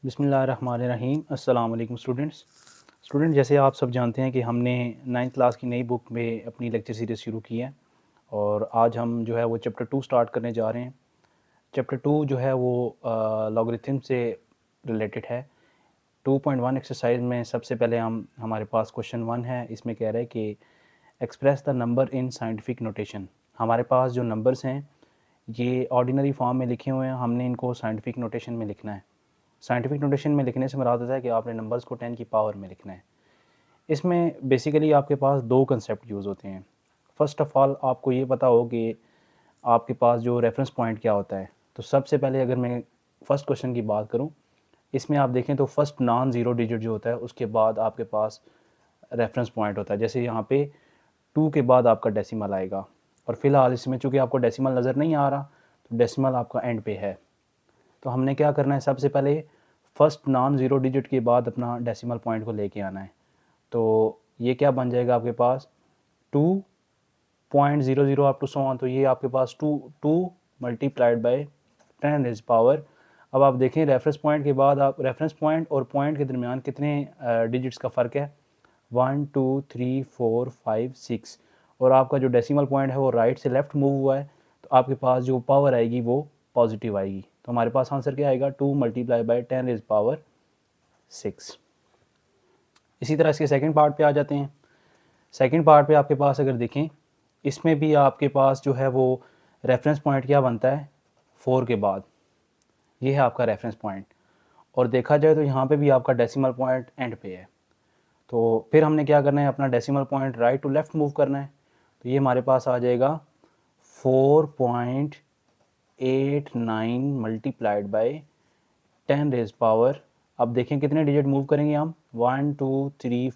बिस्मिल्लाहिर्रहमानिर्रहीम। अस्सलाम वालेकुम स्टूडेंट, जैसे आप सब जानते हैं कि हमने 9th क्लास की नई बुक में अपनी लेक्चर सीरीज़ शुरू की है और आज हम जो है वो चैप्टर 2 स्टार्ट करने जा रहे हैं। चैप्टर 2 जो है वो लॉगरिथम से रिलेटेड है। 2.1 एक्सरसाइज में सबसे पहले हमारे पास क्वेश्चन 1 है। इसमें कह रहा है कि express the number in scientific notation. हमारे पास जो नंबर्स हैं ये ऑर्डिनरी फॉर्म में लिखे हुए हैं, हमने इनको साइंटिफिक नोटेशन में लिखना है। साइंटिफिक नोटेशन में लिखने से मुराद होता है कि आपने नंबर्स को 10 की पावर में लिखना है। इसमें बेसिकली आपके पास दो कंसेप्ट यूज़ होते हैं। फ़र्स्ट ऑफ़ ऑल आपको ये पता हो कि आपके पास जो रेफरेंस पॉइंट क्या होता है। तो सबसे पहले अगर मैं फ़र्स्ट क्वेश्चन की बात करूँ, इसमें आप देखें तो फर्स्ट नॉन ज़ीरो डिजिट जो होता है उसके बाद आपके पास रेफरेंस पॉइंट होता है। जैसे यहाँ पे 2 के बाद आपका डेसिमल आएगा और फ़िलहाल इसमें चूँकि आपको डेसिमल नज़र नहीं आ रहा तो डेसिमल आपका एंड पे है। तो हमने क्या करना है, सबसे पहले फर्स्ट नॉन ज़ीरो डिजिट के बाद अपना डेसिमल पॉइंट को लेके आना है। तो ये क्या बन जाएगा आपके पास 2.00 अप टू सो ऑन। तो ये आपके पास 2 मल्टीप्लाइड बाय 10 रेज़ पावर। अब आप देखें रेफरेंस पॉइंट के बाद आप रेफरेंस पॉइंट और पॉइंट के दरमियान कितने डिजिट्स का फ़र्क है, 1 2 3 4 5 6 और आपका जो डेसिमल पॉइंट है वो राइट से लेफ़्ट मूव हुआ है। तो आपके पास जो पावर आएगी वो पॉजिटिव आएगी। तो हमारे पास आंसर क्या आएगा, 2 मल्टीप्लाई बाय 10 रेज़ पावर 6। इसी तरह इसके सेकंड पार्ट पे आ जाते हैं। सेकंड पार्ट पे आपके पास अगर देखें, इसमें भी आपके पास जो है वो रेफरेंस पॉइंट क्या बनता है 4 के बाद। ये है आपका रेफरेंस पॉइंट और देखा जाए तो यहाँ पे भी आपका डेसिमल पॉइंट एंड पे है। तो फिर हमने क्या करना है, अपना decimal point right to left move करना है। तो ये हमारे पास आ जाएगा 4.89 मल्टीप्लाइड बाय 10 रेज़ पावर। अब देखें कितने डिजिट मूव करेंगे हम, 1 2 3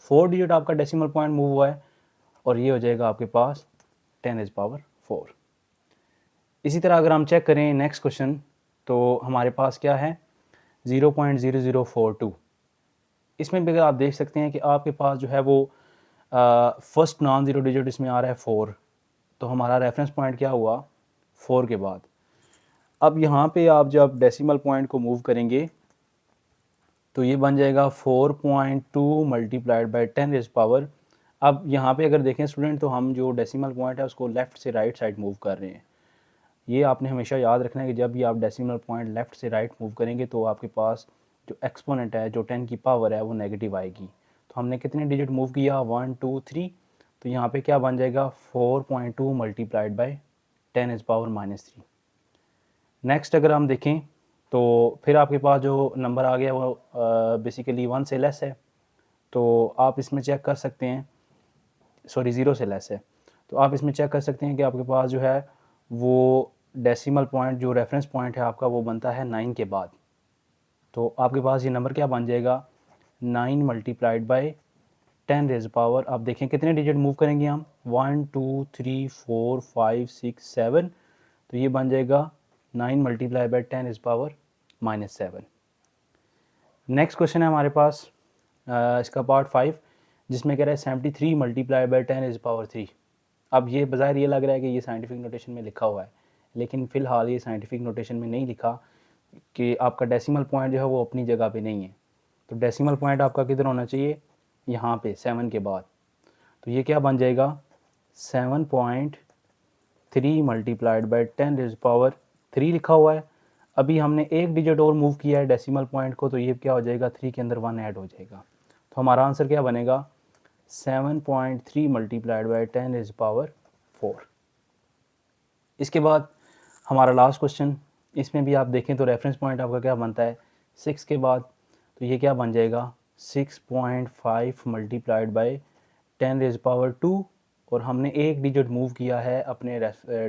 4 डिजिट आपका डेसिमल पॉइंट मूव हुआ है और ये हो जाएगा आपके पास 10 रेज़ पावर 4। इसी तरह अगर हम चेक करें नेक्स्ट क्वेश्चन, तो हमारे पास क्या है 0.0042। इसमें भी अगर आप देख सकते हैं कि आपके पास जो है वो फर्स्ट नॉन ज़ीरो डिजिट इसमें आ रहा है 4। तो हमारा रेफरेंस पॉइंट क्या हुआ 4 के बाद। अब यहाँ पे आप जब डेसिमल पॉइंट को मूव करेंगे तो ये बन जाएगा 4.2 मल्टीप्लाइड बाय 10 रेज़ पावर। अब यहाँ पे अगर देखें स्टूडेंट, तो हम जो डेसिमल पॉइंट है उसको लेफ़्ट से राइट साइड मूव कर रहे हैं। ये आपने हमेशा याद रखना है कि जब भी आप डेसिमल पॉइंट लेफ़्ट से राइट मूव करेंगे तो आपके पास जो एक्सपोनेंट है, जो 10 की पावर है, वो नेगेटिव आएगी। तो हमने कितने डिजिट मूव किया 1 2 3। तो यहाँ पे क्या बन जाएगा 4.2 multiplied by 10 rays power -3। Next अगर हम देखें तो फिर आपके पास जो नंबर आ गया वो बेसिकली 1 से लेस है। तो आप इसमें चेक कर सकते हैं, सॉरी 0 से लेस है। तो आप इसमें चेक कर सकते हैं कि आपके पास जो है वो डेसिमल पॉइंट, जो रेफरेंस पॉइंट है आपका, वो बनता है 9 के बाद। तो आपके पास ये नंबर क्या बन जाएगा 9 मल्टीप्लाइड बाय 10 रेज़ पावर। आप देखें कितने डिजिट मूव करेंगे हम, 1 2 3 4 5 6 7। तो ये बन जाएगा 9 multiply by 10 rays power -7। Next question है हमारे पास इसका पार्ट 5, जिसमें कह रहा है 73 मल्टीप्लाई बाय 10 रेज़ पावर 3। अब ये बज़ाहिर ये लग रहा है कि ये साइंटिफिक नोटेशन में लिखा हुआ है, लेकिन फ़िलहाल ये साइंटिफिक नोटेशन में नहीं लिखा कि आपका डेसिमल पॉइंट जो है वो अपनी जगह पे नहीं है। तो डेसिमल पॉइंट आपका किधर होना चाहिए, यहाँ पे 7 के बाद। तो ये क्या बन जाएगा 7.3 मल्टीप्लाइड बाय 10 रेज़ पावर 3 लिखा हुआ है। अभी हमने एक डिजिट और मूव किया है डेसिमल पॉइंट को, तो ये क्या हो जाएगा 3 के अंदर 1 ऐड हो जाएगा। तो हमारा आंसर क्या बनेगा 7.3 मल्टीप्लाइड बाय 10 रेज़ पावर 4। इसके बाद हमारा लास्ट क्वेश्चन, इसमें भी आप देखें तो रेफरेंस पॉइंट आपका क्या बनता है 6 के बाद। तो ये क्या बन जाएगा 6.5 मल्टीप्लाइड बाय 10 रेज़ पावर 2 और हमने एक डिजिट मूव किया है अपने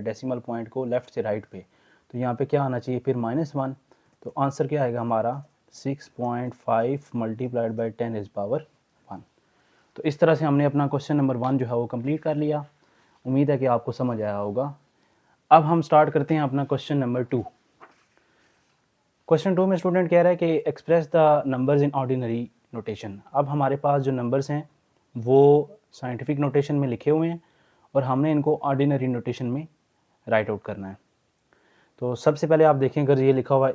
डेसिमल पॉइंट को लेफ़्ट से राइट पे। तो यहाँ पे क्या आना चाहिए फिर -1। तो आंसर क्या आएगा हमारा 6.5 मल्टीप्लाइड बाय 10 रेज़ पावर 1। तो इस तरह से हमने अपना क्वेश्चन नंबर 1 जो है वो कंप्लीट कर लिया। उम्मीद है कि आपको समझ आया होगा। अब हम स्टार्ट करते हैं अपना क्वेश्चन नंबर 2। क्वेश्चन 2 में स्टूडेंट कह रहा है कि express the numbers in ordinary notation. अब हमारे पास जो नंबर्स हैं वो साइंटिफिक नोटेशन में लिखे हुए हैं और हमने इनको ऑर्डिनरी नोटेशन में राइट आउट करना है। तो सबसे पहले आप देखें, अगर ये लिखा हुआ है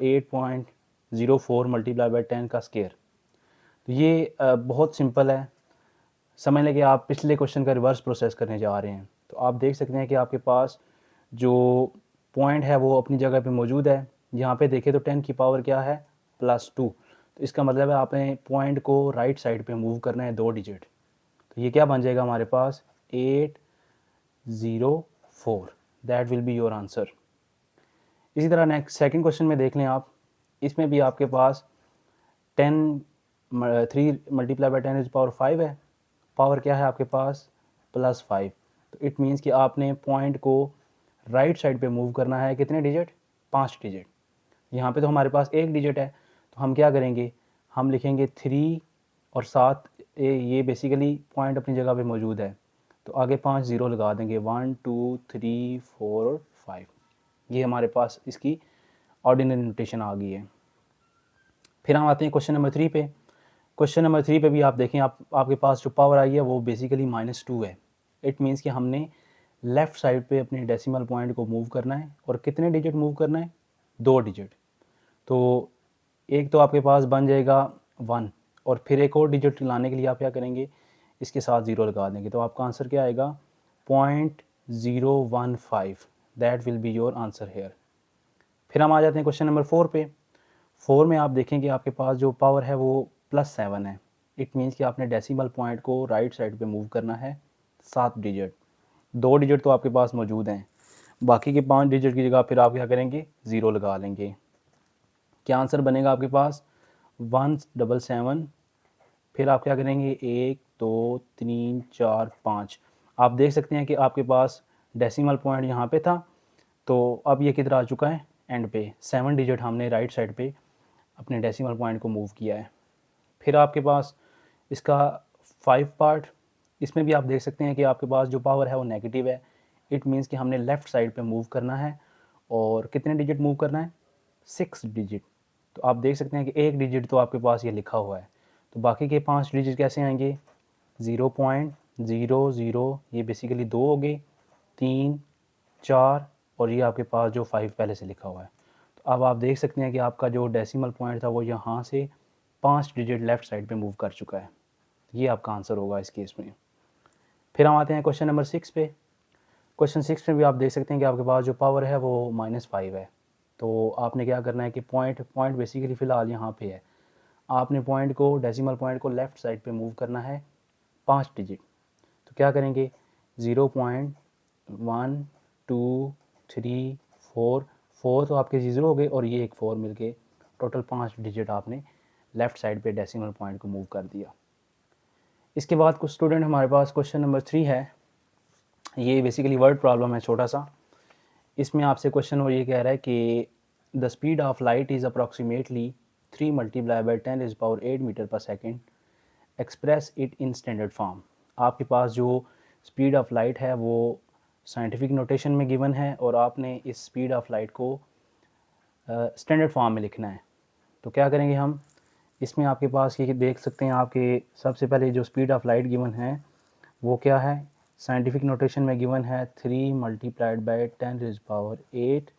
0.04 मल्टीप्लाई बाय 10 का स्केयर। तो ये बहुत सिंपल है। समझ लें कि आप पिछले क्वेश्चन का रिवर्स प्रोसेस करने जा रहे हैं। तो आप देख सकते हैं कि आपके पास जो पॉइंट है वो अपनी जगह पे मौजूद है। यहाँ पे देखें तो 10 की पावर क्या है, +2। तो इसका मतलब है आपने पॉइंट को राइट साइड पे मूव करना है 2 डिजिट। तो ये क्या बन जाएगा हमारे पास 804। That will be your answer. इसी तरह नेक्स्ट सेकंड क्वेश्चन में देख लें आप। इसमें भी आपके पास 3 मल्टीप्लाई बाय 10 इज पावर 5 है। पावर क्या है आपके पास, +5। तो इट मीन्स कि आपने पॉइंट को राइट साइड पे मूव करना है कितने डिजिट, 5 डिजिट। यहाँ पे तो हमारे पास 1 डिजिट है, तो हम क्या करेंगे, हम लिखेंगे 3 और 7। ये बेसिकली पॉइंट अपनी जगह पे मौजूद है, तो आगे 5 ज़ीरो लगा देंगे, 1 2 3 4 और 5। ये हमारे पास इसकी ऑर्डिनरी नोटेशन आ गई है। फिर हम आते हैं क्वेश्चन नंबर 3 पे। क्वेश्चन नंबर 3 पे भी आप देखें, आपके पास जो पावर आई है वो बेसिकली -2 है। इट मीन्स कि हमने लेफ़्ट साइड पे अपने डेसिमल पॉइंट को मूव करना है, और कितने डिजिट मूव करना है, 2 डिजिट। तो एक तो आपके पास बन जाएगा 1, और फिर एक और डिजिट लाने के लिए आप क्या करेंगे, इसके साथ 0 लगा देंगे। तो आपका आंसर क्या आएगा, 0.015। That will be your answer here. फिर हम आ जाते हैं क्वेश्चन नंबर 4 पे। 4 में आप देखेंगे आपके पास जो पावर है वो +7 है। इट मीन्स कि आपने डेसिमल पॉइंट को राइट साइड पे मूव करना है 7 डिजिट। 2 डिजिट तो आपके पास मौजूद हैं, बाकी के 5 डिजिट की जगह फिर आप क्या करेंगे, 0 लगा लेंगे। क्या आंसर बनेगा आपके पास, 177। फिर आप क्या करेंगे, 1 2 3 4 5। आप देख सकते हैं कि आपके पास डेसिमल पॉइंट यहाँ पे था, तो अब ये किधर आ चुका है, एंड पे। 7 डिजिट हमने राइट साइड पे अपने डेसिमल पॉइंट को मूव किया है। फिर आपके पास इसका 5 पार्ट, इसमें भी आप देख सकते हैं कि आपके पास जो पावर है वो नेगेटिव है। इट मीन्स कि हमने लेफ़्ट साइड पे मूव करना है, और कितने डिजिट मूव करना है, 6 डिजिट। तो आप देख सकते हैं कि 1 डिजिट तो आपके पास ये लिखा हुआ है, तो बाकी के 5 डिजिट कैसे आएंगे, 0.00, ये बेसिकली 2 हो गए, 3 4, और ये आपके पास जो 5 पहले से लिखा हुआ है। तो अब आप देख सकते हैं कि आपका जो डेसिमल पॉइंट था वो यहाँ से 5 डिजिट लेफ़्ट साइड पे मूव कर चुका है। ये आपका आंसर होगा इस केस में। फिर हम आते हैं क्वेश्चन नंबर 6 पे। क्वेश्चन 6 में भी आप देख सकते हैं कि आपके पास जो पावर है वो -5 है। तो आपने क्या करना है कि पॉइंट बेसिकली फ़िलहाल यहाँ पे है। आपने पॉइंट को, डेसिमल पॉइंट को लेफ़्ट साइड पे मूव करना है 5 डिजिट। तो क्या करेंगे, 0.1 2 3 4, 4 तो आपके 0 हो गए, और ये एक 4 मिल के टोटल 5 डिजिट आपने लेफ़्ट साइड पे डेसिमल पॉइंट को मूव कर दिया। इसके बाद कुछ स्टूडेंट हमारे पास क्वेश्चन नंबर 3 है। ये बेसिकली वर्ड प्रॉब्लम है छोटा सा। इसमें आपसे क्वेश्चन वो ये कह रहा है कि the speed of light is approximately 3 multiply by 10 is power 8 metre per second, express it in standard form. आपके पास जो स्पीड ऑफ लाइट है वो साइंटिफिक नोटेशन में गिवन है, और आपने इस स्पीड ऑफ लाइट को स्टैंडर्ड फॉर्म में लिखना है। तो क्या करेंगे हम, इसमें आपके पास ये देख सकते हैं आपके सबसे पहले जो स्पीड ऑफ लाइट गिवन है वो क्या है, साइंटिफिक नोटेशन में गिवन है 3 multiplied by 10 is power 8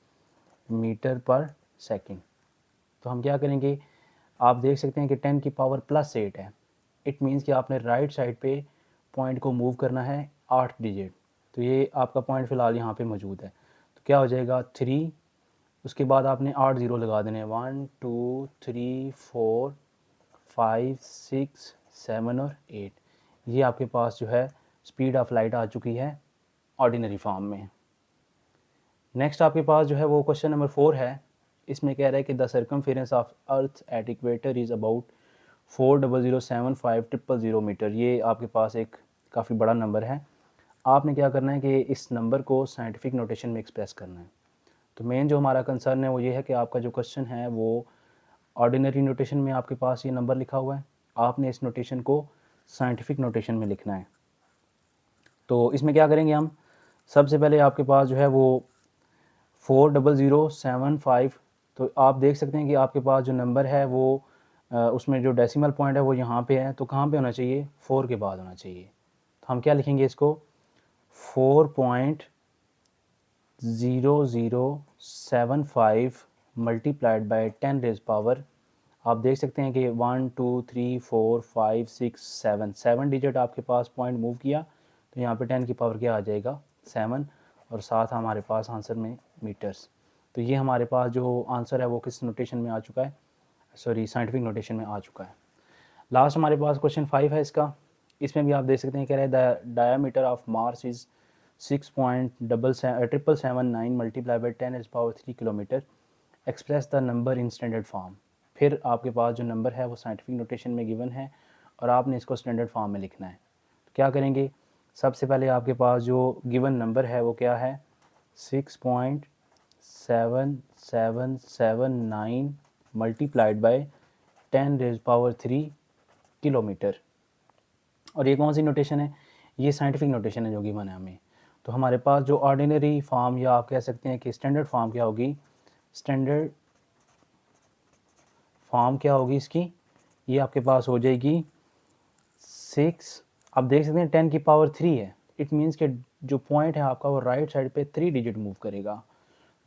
metre per second. तो हम क्या करेंगे, आप देख सकते हैं कि 10 की पावर +8 है। इट मीन्स कि आपने राइट साइड पे पॉइंट को मूव करना है 8 डिजिट। तो ये आपका पॉइंट फ़िलहाल यहाँ पे मौजूद है, तो क्या हो जाएगा 3, उसके बाद आपने 8 ज़ीरो लगा देने, 1 2 3 4 5 6 7 और 8। ये आपके पास जो है स्पीड ऑफ लाइट आ चुकी है ऑर्डिनरी फॉर्म में। नेक्स्ट आपके पास जो है वो क्वेश्चन नंबर 4 है। इसमें कह रहा है कि the circumference of earth at equator is about 4,007,5,000 metre. ये आपके पास एक काफ़ी बड़ा नंबर है। आपने क्या करना है कि इस नंबर को साइंटिफिक नोटेशन में एक्सप्रेस करना है। तो मेन जो हमारा कंसर्न है वो ये है कि आपका जो क्वेश्चन है वो ऑर्डिनरी नोटेशन में आपके पास ये नंबर लिखा हुआ है, आपने इस नोटेशन को साइंटिफिक नोटेशन में लिखना है। तो इसमें क्या करेंगे हम, सबसे पहले आपके पास जो है वो 4,007,5। तो आप देख सकते हैं कि आपके पास जो नंबर है वो उसमें जो डेसिमल पॉइंट है वो यहाँ पे है, तो कहाँ पे होना चाहिए, 4 के बाद होना चाहिए। तो हम क्या लिखेंगे इसको, 4.0075 मल्टीप्लाइड बाय 10 रेज़ पावर आप देख सकते हैं कि 1 2 3 4 5 6 7 7 डिजिट आपके पास पॉइंट मूव किया, तो यहाँ पे 10 की पावर क्या आ जाएगा 7, और साथ हमारे पास आंसर में मीटर्स। तो ये हमारे पास जो आंसर है वो किस नोटेशन में आ चुका है, सॉरी साइंटिफिक नोटेशन में आ चुका है। लास्ट हमारे पास क्वेश्चन 5 है इसका। इसमें भी आप देख सकते हैं कह रहे हैं diameter of Mars is 6.779 multiply by 10⁻³ kilometre, express the number in standard form. फिर आपके पास जो नंबर है वो साइंटिफिक नोटेशन में गिवन है और आपने इसको स्टैंडर्ड फॉर्म में लिखना है। तो क्या करेंगे, सबसे पहले आपके पास जो गिवन नंबर है वो क्या है 6.7779 मल्टीप्लाइड बाई 10⁻³ किलोमीटर। और ये कौन सी नोटेशन है, ये साइंटिफिक नोटेशन है जो गिवन है हमें। तो हमारे पास जो ऑर्डिनरी फॉर्म या आप कह सकते हैं कि स्टैंडर्ड फॉर्म क्या होगी, स्टैंडर्ड फॉर्म क्या होगी इसकी, ये आपके पास हो जाएगी 6, आप देख सकते हैं 10⁻³ है, इट मीन्स कि जो पॉइंट है आपका वो राइट साइड पे 3 डिजिट मूव करेगा।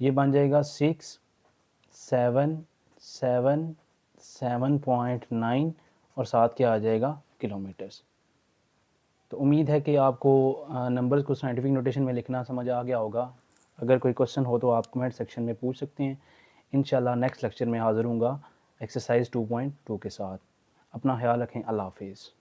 ये बन जाएगा 677.7 और साथ क्या आ जाएगा किलोमीटर्स। तो उम्मीद है कि आपको नंबर्स को साइंटिफिक नोटेशन में लिखना समझ आ गया होगा। अगर कोई क्वेश्चन हो तो आप कमेंट सेक्शन में पूछ सकते हैं। इंशाल्लाह नेक्स्ट लेक्चर में हाज़िर हूँगा एक्सरसाइज 2.2 के साथ। अपना ख्याल रखें। अल्लाह हाफिज़।